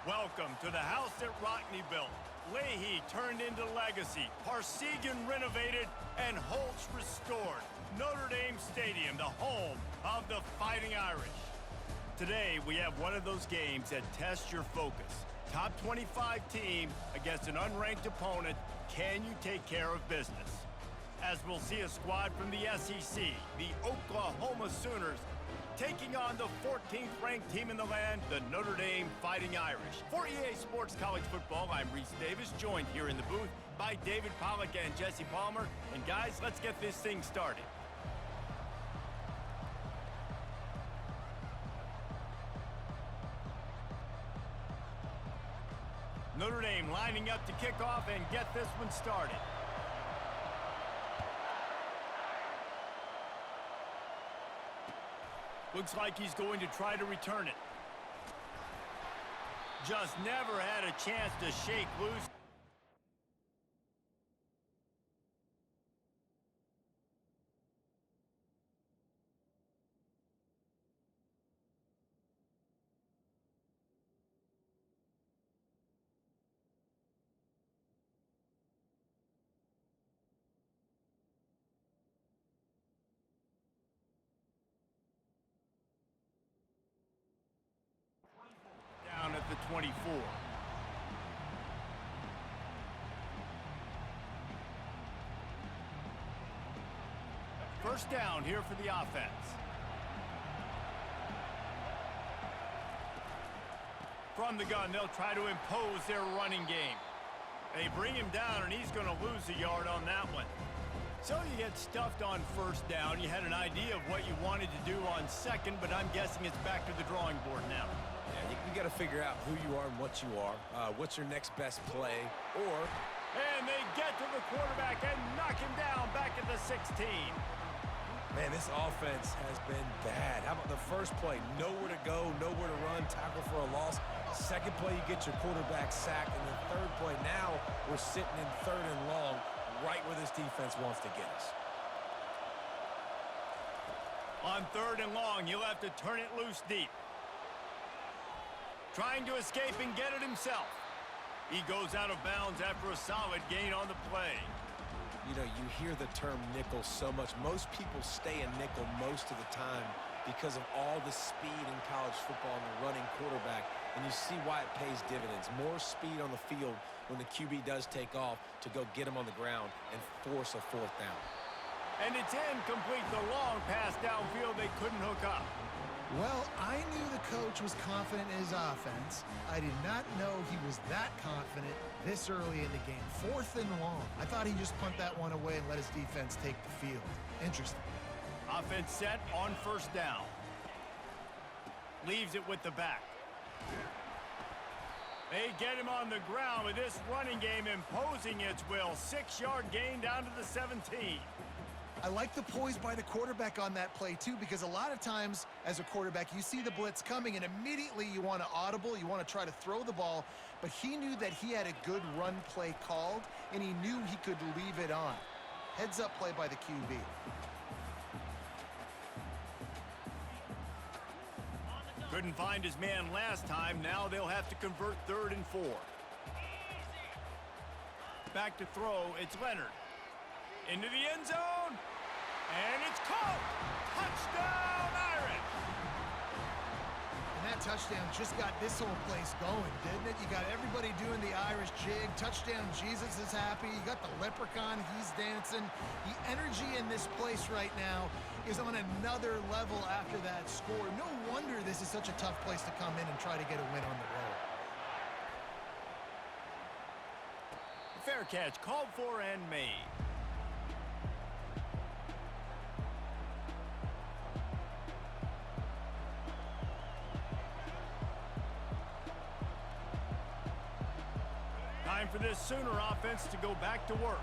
Welcome to the house that Rockne built. Leahy turned into legacy, Parsegan renovated, and Holtz restored. Notre Dame Stadium, the home of the Fighting Irish. Today, we have one of those games that tests your focus. Top 25 team against an unranked opponent. Can you take care of business? As we'll see a squad from the SEC, the Oklahoma Sooners, taking on the 14th ranked team in the land, the Notre Dame Fighting Irish. For EA Sports College Football, I'm Reese Davis, joined here in the booth by David Pollack and Jesse Palmer. And guys, let's get this thing started. Notre Dame lining up to kick off and get this one started. Looks like he's going to try to return it. Just never had a chance to shake loose. Down at the 24. First down here for the offense. From the gun, they'll try to impose their running game. They bring him down, and he's going to lose a yard on that one. So you get stuffed on first down. You had an idea of what you wanted to do on second, but I'm guessing it's back to the drawing board now. Yeah, you got to figure out who you are and what you are. What's your next best play, And they get to the quarterback and knock him down back at the 16. Man, this offense has been bad. How about the first play? Nowhere to go, nowhere to run, tackle for a loss. Second play, you get your quarterback sacked. And the third play, now we're sitting in third and long, right where this defense wants to get us. On third and long, you'll have to turn it loose deep. Trying to escape and get it himself. He goes out of bounds after a solid gain on the play. You know, you hear the term nickel so much. Most people stay in nickel most of the time because of all the speed in college football and the running quarterback. And you see why it pays dividends. More speed on the field when the QB does take off to go get him on the ground and force a fourth down. And it's incomplete. The long pass downfield, they couldn't hook up. Well, I knew the coach was confident in his offense. I did not know he was that confident this early in the game. Fourth and long. I thought he'd just punt that one away and let his defense take the field. Interesting. Offense set on first down. Leaves it with the back. They get him on the ground with this running game imposing its will. 6-yard gain down to the 17. I like the poise by the quarterback on that play, too, because a lot of times as a quarterback, you see the blitz coming, and immediately you want to audible, you want to try to throw the ball, but he knew that he had a good run play called, and he knew he could leave it on. Heads-up play by the QB. Couldn't find his man last time. Now they'll have to convert 3rd and 4. Back to throw, it's Leonard. Into the end zone, and it's caught! Touchdown, Irish! And that touchdown just got this whole place going, didn't it? You got everybody doing the Irish jig. Touchdown, Jesus is happy. You got the leprechaun, he's dancing. The energy in this place right now is on another level after that score. No wonder this is such a tough place to come in and try to get a win on the road. Fair catch, called for and made. Time for this Sooner offense to go back to work.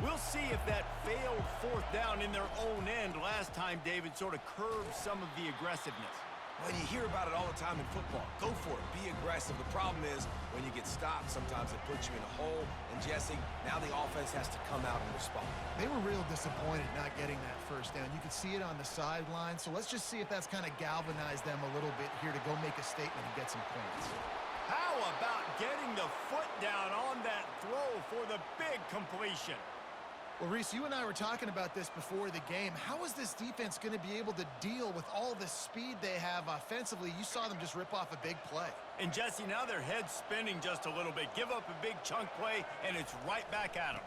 We'll see if that failed fourth down in their own end last time, David, sort of curbed some of the aggressiveness. Well, you hear about it all the time in football. Go for it. Be aggressive. The problem is when you get stopped, sometimes it puts you in a hole. And, Jesse, now the offense has to come out and respond. They were real disappointed not getting that first down. You could see it on the sideline. So let's just see if that's kind of galvanized them a little bit here to go make a statement and get some points. How for the big completion. Well, Reese, you and I were talking about this before the game. How is this defense going to be able to deal with all the speed they have offensively? You saw them just rip off a big play. And Jesse, now their head's spinning just a little bit. Give up a big chunk play, and it's right back at them.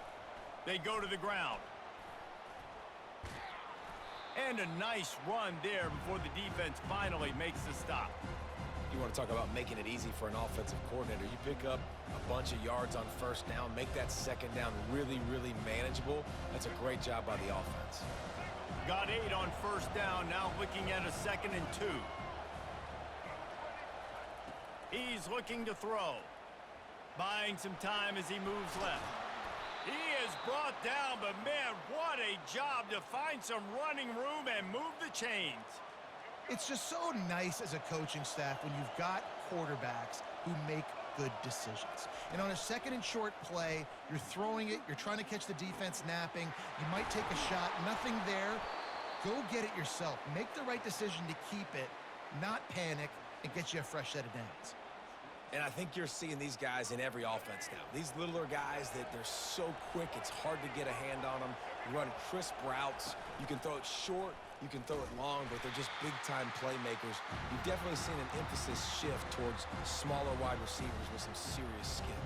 They go to the ground. And a nice run there before the defense finally makes the stop. You want to talk about making it easy for an offensive coordinator. You pick up a bunch of yards on first down, make that second down really, really manageable. That's a great job by the offense. Got 8 on first down, now looking at a 2nd and 2. He's looking to throw. Buying some time as he moves left. He is brought down, but man, what a job to find some running room and move the chains. It's just so nice as a coaching staff when you've got quarterbacks who make good decisions. And on a 2nd and short play, you're throwing it, you're trying to catch the defense napping, you might take a shot, nothing there. Go get it yourself. Make the right decision to keep it, not panic, and get you a fresh set of downs. And I think you're seeing these guys in every offense now. These littler guys, that they're so quick, it's hard to get a hand on them. You run crisp routes. You can throw it short, you can throw it long, but they're just big-time playmakers. You've definitely seen an emphasis shift towards smaller wide receivers with some serious skill.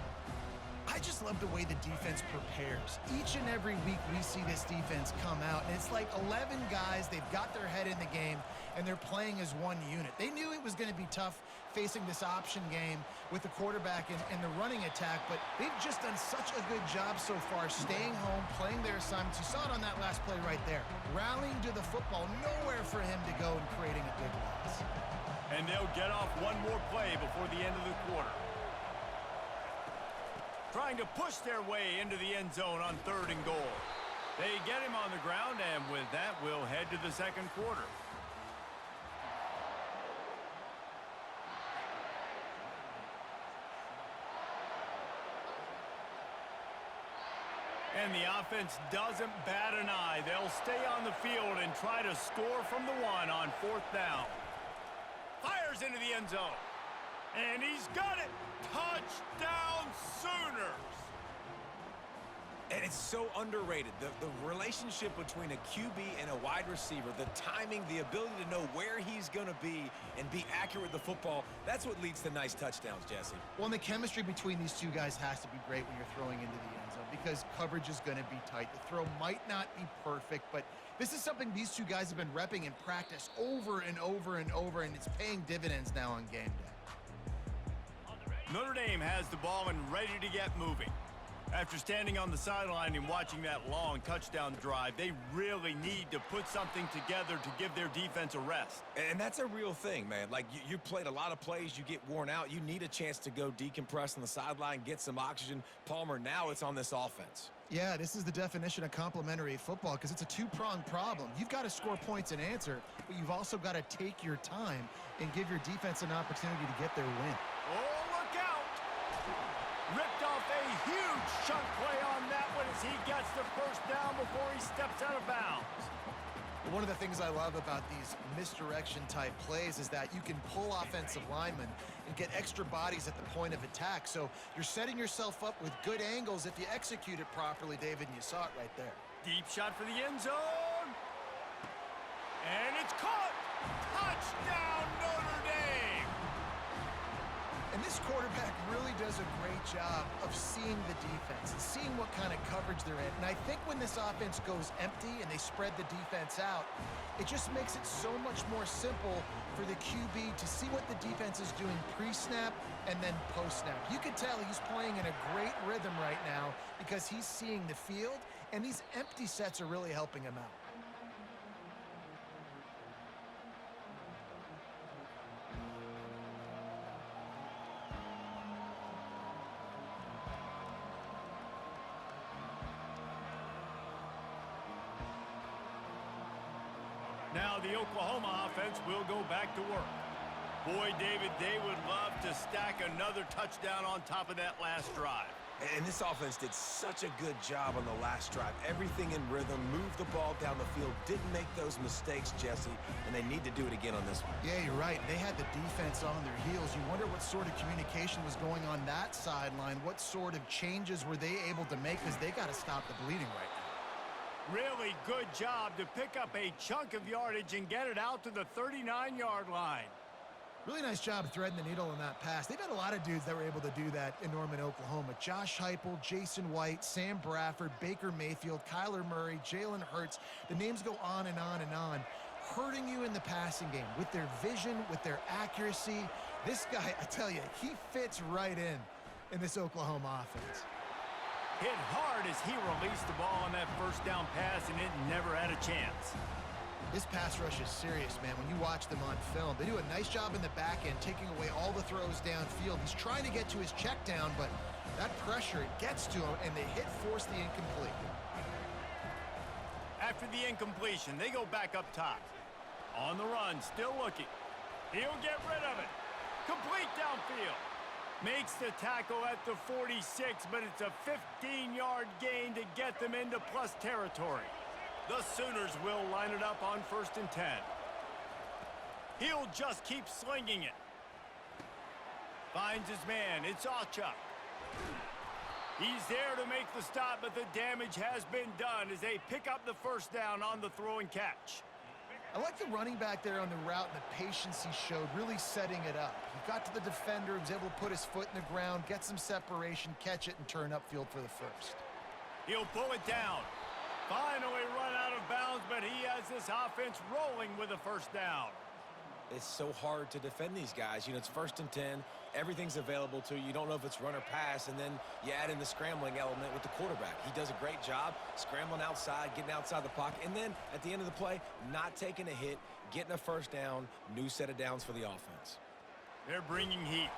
I just love the way the defense prepares. Each and every week we see this defense come out, and it's like 11 guys, they've got their head in the game, and they're playing as one unit. They knew it was going to be tough facing this option game with the quarterback and the running attack, but they've just done such a good job so far staying home, playing their assignments. You saw it on that last play right there. Rallying to the football, nowhere for him to go and creating a big loss. And they'll get off one more play before the end of the quarter. Trying to push their way into the end zone on 3rd and goal. They get him on the ground, and with that, we'll head to the 2nd quarter. And the offense doesn't bat an eye. They'll stay on the field and try to score from the 1 on 4th down. Fires into the end zone. And he's got it. Touchdown Sooners. And it's so underrated. The relationship between a QB and a wide receiver, the timing, the ability to know where he's going to be and be accurate with the football, that's what leads to nice touchdowns, Jesse. Well, and the chemistry between these two guys has to be great when you're throwing into the end zone because coverage is going to be tight. The throw might not be perfect, but this is something these two guys have been repping in practice over and over and over, and it's paying dividends now on game day. Notre Dame has the ball and ready to get moving. After standing on the sideline and watching that long touchdown drive, they really need to put something together to give their defense a rest. And that's a real thing, man. Like, you played a lot of plays, you get worn out, you need a chance to go decompress on the sideline, get some oxygen. Palmer, now it's on this offense. Yeah, this is the definition of complementary football because it's a two-pronged problem. You've got to score points and answer, but you've also got to take your time and give your defense an opportunity to get their win. Oh, look out! Ripped off a huge chunk play on that one as he gets the first down before he steps out of bounds. One of the things I love about these misdirection-type plays is that you can pull offensive linemen and get extra bodies at the point of attack. So you're setting yourself up with good angles if you execute it properly, David, and you saw it right there. Deep shot for the end zone. And it's caught. Touchdown, Notre Dame. And this quarterback really does a great job of seeing the defense and seeing what kind of coverage they're in. And I think when this offense goes empty and they spread the defense out, it just makes it so much more simple for the QB to see what the defense is doing pre-snap and then post-snap. You can tell he's playing in a great rhythm right now because he's seeing the field, and these empty sets are really helping him out. Now the Oklahoma offense will go back to work. Boy, David, they would love to stack another touchdown on top of that last drive. And this offense did such a good job on the last drive. Everything in rhythm, moved the ball down the field, didn't make those mistakes, Jesse, and they need to do it again on this one. Yeah, you're right. They had the defense on their heels. You wonder what sort of communication was going on that sideline. What sort of changes were they able to make, because they got to stop the bleeding right now. Really good job to pick up a chunk of yardage and get it out to the 39-yard line. Really nice job threading the needle on that pass. They've had a lot of dudes that were able to do that in Norman, Oklahoma. Josh Heupel, Jason White, Sam Bradford, Baker Mayfield, Kyler Murray, Jalen Hurts. The names go on and on and on, hurting you in the passing game with their vision, with their accuracy. This guy, I tell you, he fits right in this Oklahoma offense. Hit hard as he released the ball on that first down pass, and it never had a chance. This pass rush is serious, man. When you watch them on film, they do a nice job in the back end, taking away all the throws downfield. He's trying to get to his check down, but that pressure, it gets to him, and they force the incomplete. After the incompletion, they go back up top. On the run, still looking. He'll get rid of it. Complete downfield. Makes the tackle at the 46, but it's a 15-yard gain to get them into plus territory. The Sooners will line it up on 1st and 10. He'll just keep slinging it. Finds his man. It's Achuk. He's there to make the stop, but the damage has been done as they pick up the first down on the throw and catch. I like the running back there on the route and the patience he showed, really setting it up. He got to the defender, was able to put his foot in the ground, get some separation, catch it, and turn upfield for the first. He'll pull it down. Finally run out of bounds, but he has this offense rolling with a first down. It's so hard to defend these guys. You know, it's 1st and 10. Everything's available to you. You don't know if it's run or pass, and then you add in the scrambling element with the quarterback. He does a great job scrambling outside, getting outside the pocket, and then at the end of the play, not taking a hit, getting a first down, new set of downs for the offense. They're bringing heat.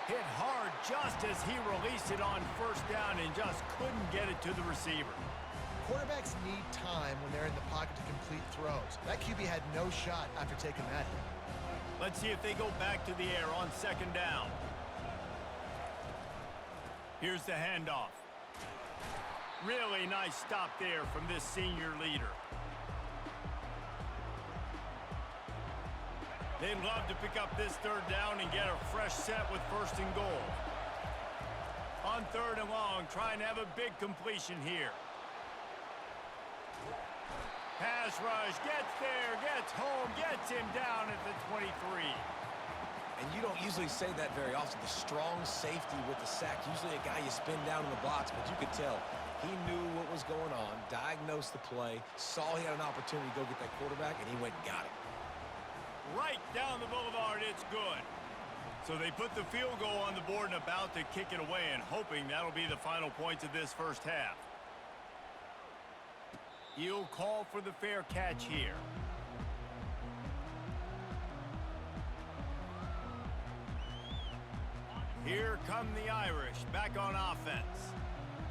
Hit hard just as he released it on first down and just couldn't get it to the receiver. Quarterbacks need time when they're in the pocket to complete throws. That QB had no shot after taking that hit. Let's see if they go back to the air on 2nd down. Here's the handoff. Really nice stop there from this senior leader. They'd love to pick up this 3rd down and get a fresh set with 1st and goal. On 3rd and long, trying to have a big completion here. Pass rush, gets there, gets home, gets him down at the 23. And you don't usually say that very often. The strong safety with the sack. Usually a guy you spin down in the box, but you could tell he knew what was going on, diagnosed the play, saw he had an opportunity to go get that quarterback, and he went and got it. Right down the boulevard, it's good. So they put the field goal on the board and about to kick it away, and hoping that'll be the final points of this first half. He'll call for the fair catch here. Here come the Irish back on offense.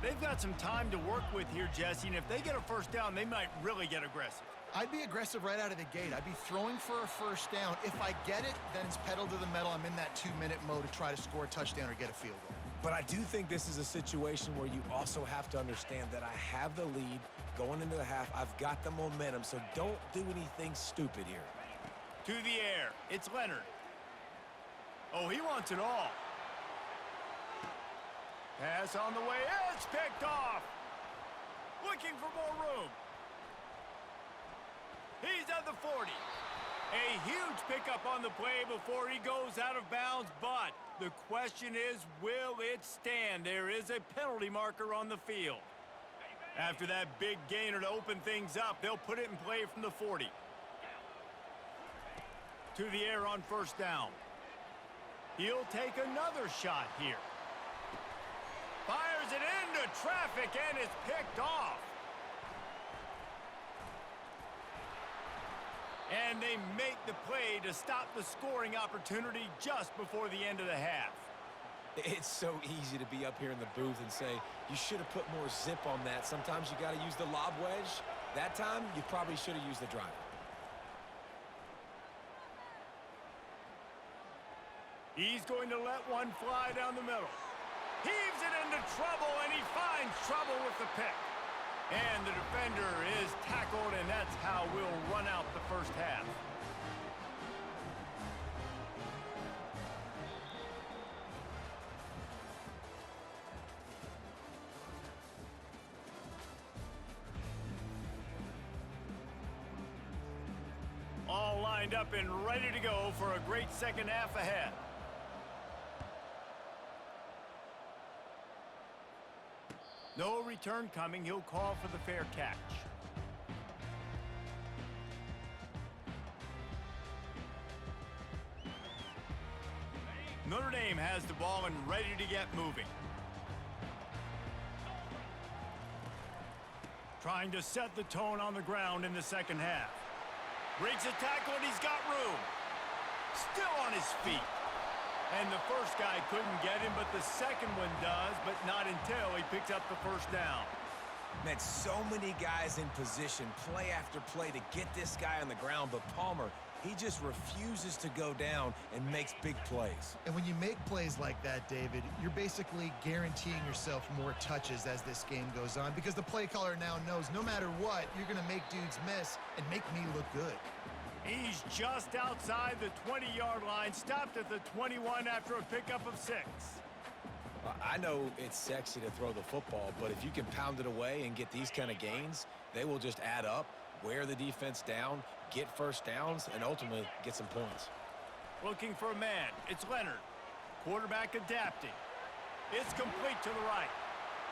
They've got some time to work with here, Jesse, and if they get a first down, they might really get aggressive. I'd be aggressive right out of the gate. I'd be throwing for a first down. If I get it, then it's pedal to the metal. I'm in that 2-minute mode to try to score a touchdown or get a field goal. But I do think this is a situation where you also have to understand that I have the lead going into the half. I've got the momentum, so don't do anything stupid here. To the air. It's Leonard. Oh, he wants it all. Pass on the way. It's picked off. Looking for more room. He's at the 40. A huge pickup on the play before he goes out of bounds, but the question is, will it stand? There is a penalty marker on the field. After that big gainer to open things up, they'll put it in play from the 40. To the air on first down. He'll take another shot here. Fires it into traffic and it's picked off. And they make the play to stop the scoring opportunity just before the end of the half. It's so easy to be up here in the booth and say, you should have put more zip on that. Sometimes you got to use the lob wedge. That time, you probably should have used the driver. He's going to let one fly down the middle. Heaves it into trouble, and he finds trouble with the pick. And the defender is tackled, and that's how we'll run out the first half. All lined up and ready to go for a great second half ahead. No return coming. He'll call for the fair catch. Notre Dame has the ball and ready to get moving. Trying to set the tone on the ground in the second half. Breaks a tackle, and he's got room. Still on his feet. And the first guy couldn't get him, but the second one does, but not until he picks up the first down. Man, so many guys in position, play after play to get this guy on the ground, but Palmer, he just refuses to go down and makes big plays. And when you make plays like that, David, you're basically guaranteeing yourself more touches as this game goes on because the play caller now knows no matter what, you're going to make dudes miss and make me look good. He's just outside the 20-yard line, stopped at the 21 after a pickup of 6. I know it's sexy to throw the football, but if you can pound it away and get these kind of gains, they will just add up, wear the defense down, get first downs, and ultimately get some points. Looking for a man. It's Leonard. Quarterback adapting. It's complete to the right.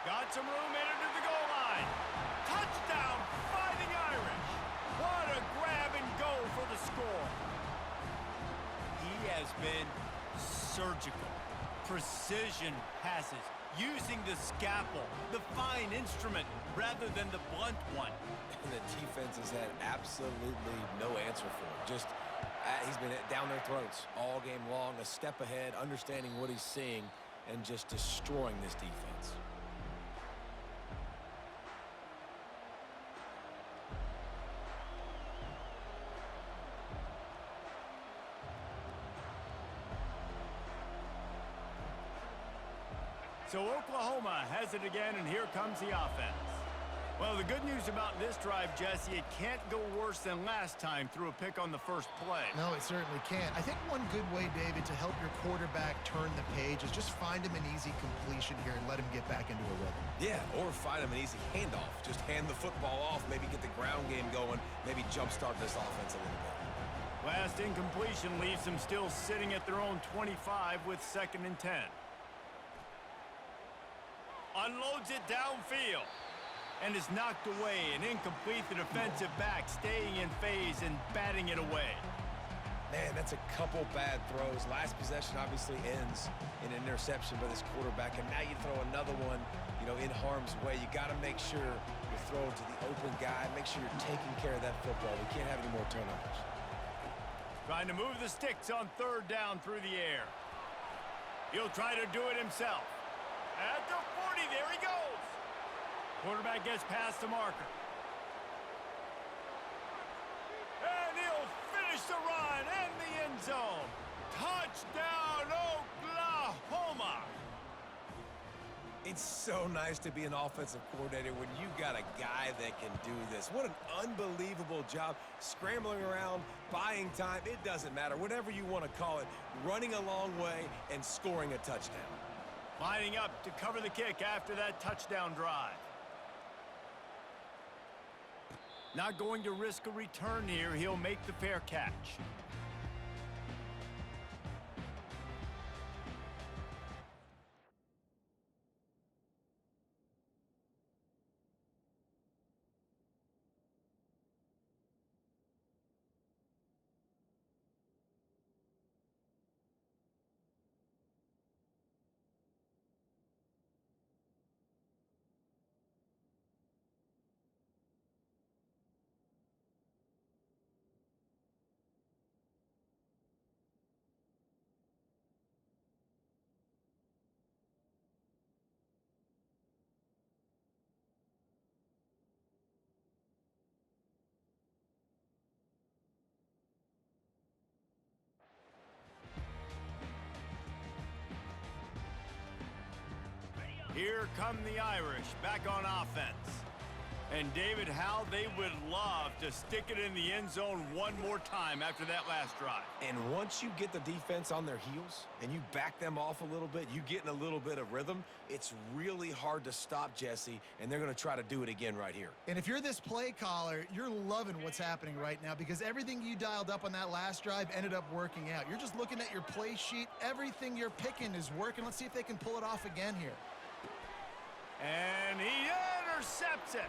Got some room in it to the goal line. Touchdown, Fighting Irish. What a grab and go for the score. He has been surgical. Precision passes, using the scalpel, the fine instrument, rather than the blunt one. And the defense has had absolutely no answer for him. Just, he's been down their throats all game long, a step ahead, understanding what he's seeing, and just destroying this defense. So Oklahoma has it again, and here comes the offense. Well, the good news about this drive, Jesse, it can't go worse than last time through a pick on the first play. No, it certainly can't. I think one good way, David, to help your quarterback turn the page is just find him an easy completion here and let him get back into a rhythm. Yeah, or find him an easy handoff. Just hand the football off, maybe get the ground game going, maybe jumpstart this offense a little bit. Last incompletion leaves them still sitting at their own 25 with 2nd and 10. Unloads it downfield and is knocked away and incomplete. The defensive back staying in phase and batting it away. Man, that's a couple bad throws. Last possession obviously ends in an interception by this quarterback, and now you throw another one, in harm's way. You got to make sure you're throwing to the open guy. Make sure you're taking care of that football. We can't have any more turnovers. Trying to move the sticks on 3rd down through the air. He'll try to do it himself. At the 40, there he goes. Quarterback gets past the marker. And he'll finish the run and the end zone. Touchdown, Oklahoma. It's so nice to be an offensive coordinator when you got a guy that can do this. What an unbelievable job scrambling around, buying time. It doesn't matter, whatever you want to call it, running a long way and scoring a touchdown. Lining up to cover the kick after that touchdown drive. Not going to risk a return here. He'll make the fair catch. Here come the Irish back on offense. And David, how they would love to stick it in the end zone one more time after that last drive. And once you get the defense on their heels and you back them off a little bit, you get in a little bit of rhythm, it's really hard to stop, Jesse, and they're going to try to do it again right here. And if you're this play caller, you're loving what's happening right now because everything you dialed up on that last drive ended up working out. You're just looking at your play sheet. Everything you're picking is working. Let's see if they can pull it off again here. And he intercepts it.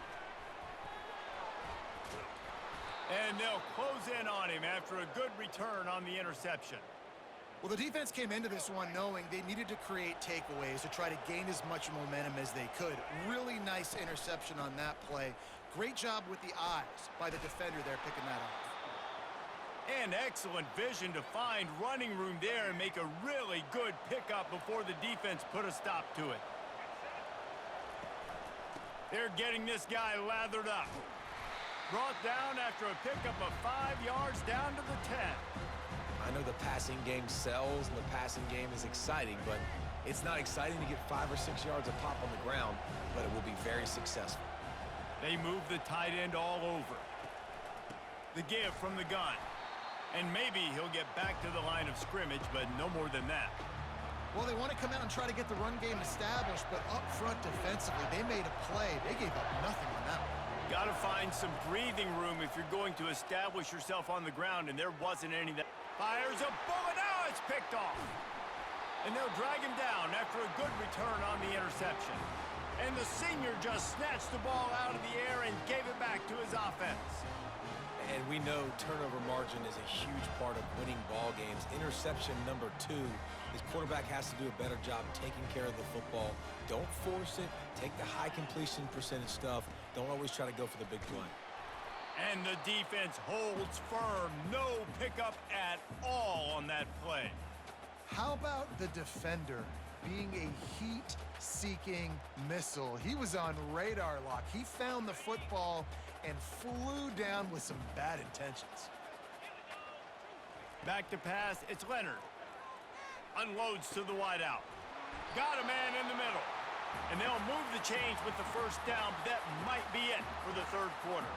And they'll close in on him after a good return on the interception. Well, the defense came into this one knowing they needed to create takeaways to try to gain as much momentum as they could. Really nice interception on that play. Great job with the eyes by the defender there picking that up. And excellent vision to find running room there and make a really good pickup before the defense put a stop to it. They're getting this guy lathered up. Brought down after a pickup of 5 yards down to the 10. I know the passing game sells and the passing game is exciting, but it's not exciting to get 5 or 6 yards a pop on the ground, but it will be very successful. They move the tight end all over. The give from the gun. And maybe he'll get back to the line of scrimmage, but no more than that. Well, they want to come out and try to get the run game established, but up front defensively, they made a play. They gave up nothing on that one. Got to find some breathing room if you're going to establish yourself on the ground, and there wasn't any that. Fires a bullet. Now it's picked off. And they'll drag him down after a good return on the interception. And the senior just snatched the ball out of the air and gave it back to his offense. And we know turnover margin is a huge part of winning ball games. Interception number 2. His quarterback has to do a better job taking care of the football. Don't force it. Take the high completion percentage stuff. Don't always try to go for the big play. And the defense holds firm. No pickup at all on that play. How about the defender being a heat-seeking missile? He was on radar lock. He found the football and flew down with some bad intentions. Back to pass, it's Leonard. Unloads to the wideout. Got a man in the middle. And they'll move the chains with the first down, but that might be it for the third quarter.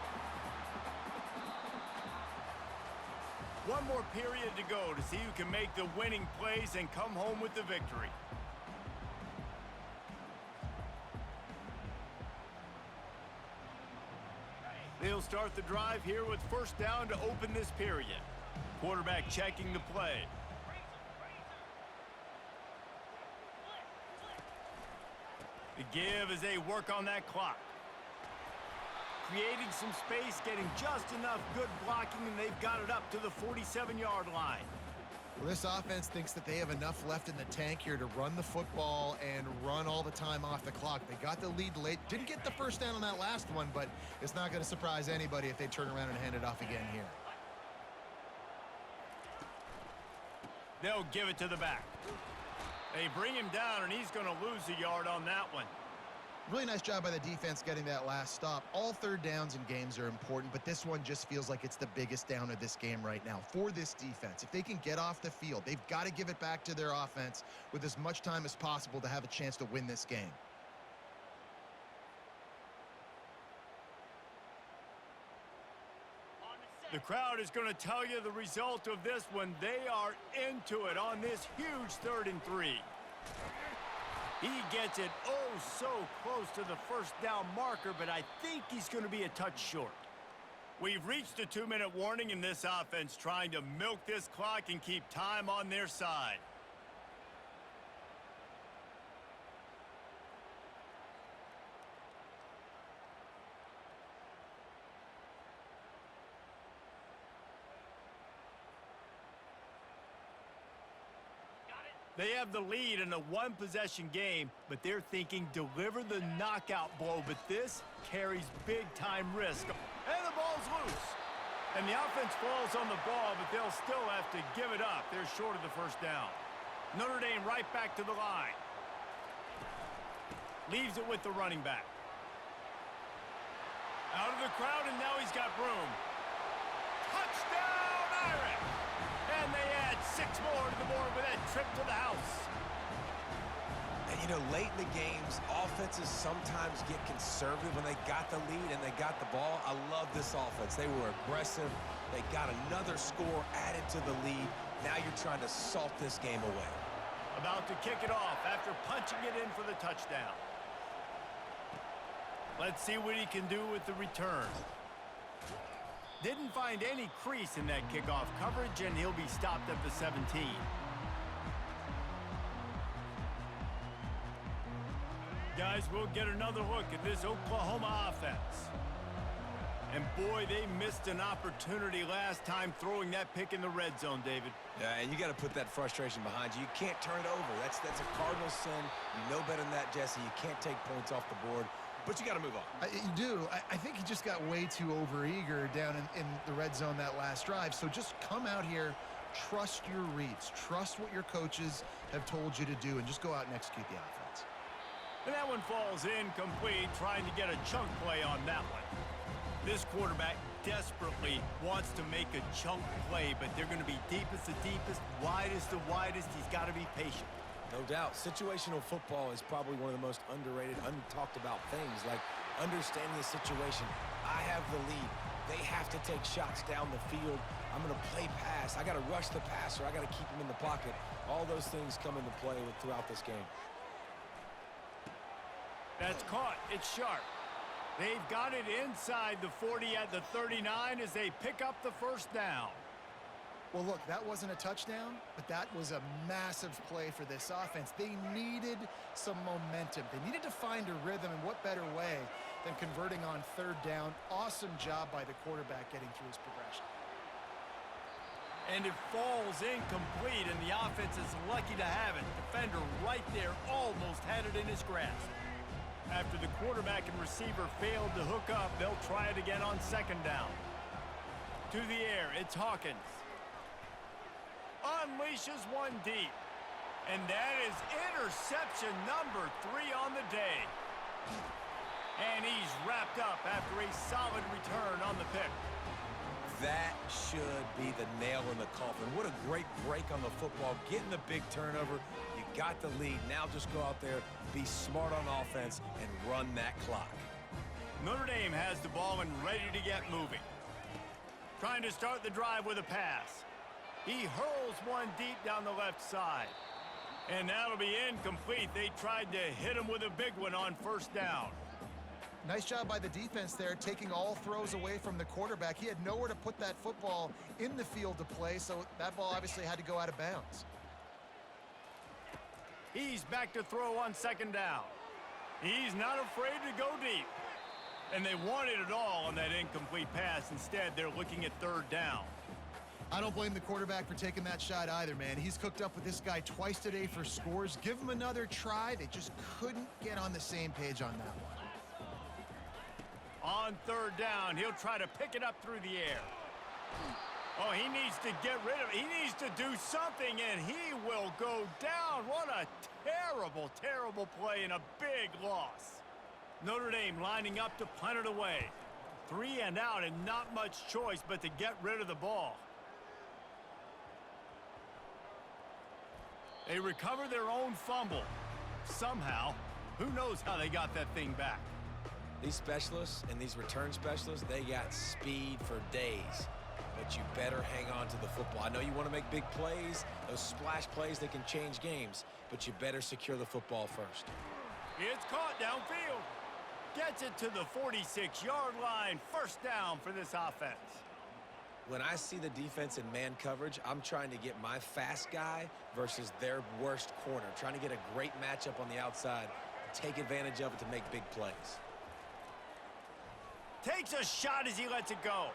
One more period to go to see who can make the winning plays and come home with the victory. They'll start the drive here with first down to open this period. Quarterback checking the play. The give as they work on that clock. Creating some space, getting just enough good blocking, and they've got it up to the 47-yard line. Well, this offense thinks that they have enough left in the tank here to run the football and run all the time off the clock. They got the lead late. Didn't get the first down on that last one, but it's not going to surprise anybody if they turn around and hand it off again here. They'll give it to the back. They bring him down, and he's going to lose a yard on that one. Really nice job by the defense getting that last stop. All third downs in games are important, but this one just feels like it's the biggest down of this game right now for this defense. If they can get off the field, they've got to give it back to their offense with as much time as possible to have a chance to win this game. The crowd is going to tell you the result of this one. They are into it on this huge 3rd and 3. He gets it oh so close to the first down marker, but I think he's going to be a touch short. We've reached a 2-minute warning in this offense, trying to milk this clock and keep time on their side. They have the lead in a one-possession game, but they're thinking deliver the knockout blow, but this carries big-time risk. And the ball's loose. And the offense falls on the ball, but they'll still have to give it up. They're short of the first down. Notre Dame right back to the line. Leaves it with the running back. Out of the crowd, and now he's got room. Touchdown, Irish! And they add 6 more to the board with that trip to the house. And, you know, late in the games, offenses sometimes get conservative when they got the lead and they got the ball. I love this offense. They were aggressive. They got another score added to the lead. Now you're trying to salt this game away. About to kick it off after punching it in for the touchdown. Let's see what he can do with the return. Didn't find any crease in that kickoff coverage, and he'll be stopped at the 17. Guys, we'll get another look at this Oklahoma offense. And boy, they missed an opportunity last time throwing that pick in the red zone, David. Yeah, and you got to put that frustration behind you. You can't turn it over. That's a cardinal sin. You know better than that, Jesse. You can't take points off the board, but you got to move on. You do. I think he just got way too overeager down in the red zone that last drive. So just come out here, trust your reads, trust what your coaches have told you to do, and just go out and execute the offense. And that one falls incomplete, trying to get a chunk play on that one. This quarterback desperately wants to make a chunk play, but they're going to be deepest to deepest, widest to widest. He's got to be patient. No doubt. Situational football is probably one of the most underrated, untalked about things, like understanding the situation. I have the lead. They have to take shots down the field. I'm going to play pass. I got to rush the passer. I got to keep him in the pocket. All those things come into play throughout this game. That's caught. It's sharp. They've got it inside the 40 at the 39 as they pick up the first down. Well, look, that wasn't a touchdown, but that was a massive play for this offense. They needed some momentum. They needed to find a rhythm, and what better way than converting on third down. Awesome job by the quarterback getting through his progression. And it falls incomplete, and the offense is lucky to have it. Defender right there almost had it in his grasp. After the quarterback and receiver failed to hook up, they'll try it again on second down. To the air, it's Hawkins. Unleashes one deep. And that is interception number 3 on the day. And he's wrapped up after a solid return on the pick. That should be the nail in the coffin. What a great break on the football. Getting the big turnover. You got the lead. Now just go out there, be smart on offense, and run that clock. Notre Dame has the ball and ready to get moving. Trying to start the drive with a pass. He hurls one deep down the left side. And that'll be incomplete. They tried to hit him with a big one on first down. Nice job by the defense there, taking all throws away from the quarterback. He had nowhere to put that football in the field to play, so that ball obviously had to go out of bounds. He's back to throw on second down. He's not afraid to go deep. And they wanted it all on that incomplete pass. Instead, they're looking at third down. I don't blame the quarterback for taking that shot either, man. He's cooked up with this guy twice today for scores. Give him another try. They just couldn't get on the same page on that one. On third down, he'll try to pick it up through the air. Oh, he needs to get rid of it. He needs to do something, and he will go down. What a terrible, terrible play and a big loss. Notre Dame lining up to punt it away. 3 and out and not much choice but to get rid of the ball. They recover their own fumble. Somehow, who knows how they got that thing back. These specialists and these return specialists, they got speed for days. But you better hang on to the football. I know you want to make big plays. Those splash plays, they can change games. But you better secure the football first. It's caught downfield. Gets it to the 46-yard line. First down for this offense. When I see the defense in man coverage, I'm trying to get my fast guy versus their worst corner. Trying to get a great matchup on the outside. Take advantage of it to make big plays. Takes a shot as he lets it go.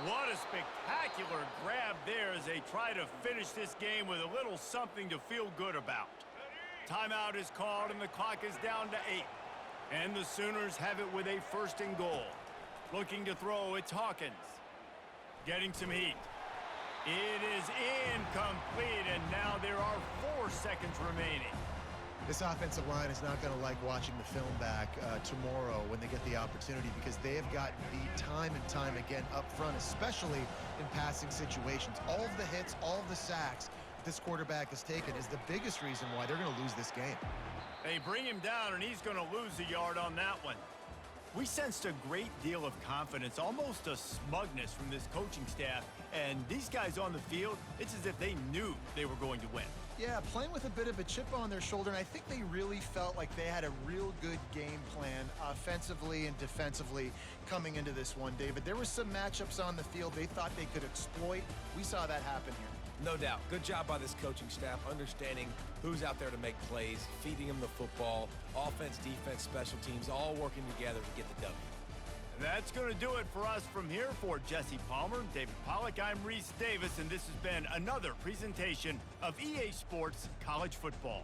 What a spectacular grab there as they try to finish this game with a little something to feel good about. Timeout is called and the clock is down to 8. And the Sooners have it with a first and goal. Looking to throw, it's Hawkins. Getting some heat. It is incomplete, and now there are 4 seconds remaining. This offensive line is not going to like watching the film back tomorrow when they get the opportunity, because they have gotten beat time and time again up front, especially in passing situations. All of the hits, all of the sacks this quarterback has taken is the biggest reason why they're going to lose this game. They bring him down, and he's going to lose a yard on that one. We sensed a great deal of confidence, almost a smugness from this coaching staff. And these guys on the field, it's as if they knew they were going to win. Yeah, playing with a bit of a chip on their shoulder, and I think they really felt like they had a real good game plan offensively and defensively coming into this one, David. There were some matchups on the field they thought they could exploit. We saw that happen here. No doubt. Good job by this coaching staff, understanding who's out there to make plays, feeding them the football, offense, defense, special teams, all working together to get the W. That's going to do it for us from here. For Jesse Palmer, David Pollack, I'm Reese Davis, and this has been another presentation of EA Sports College Football.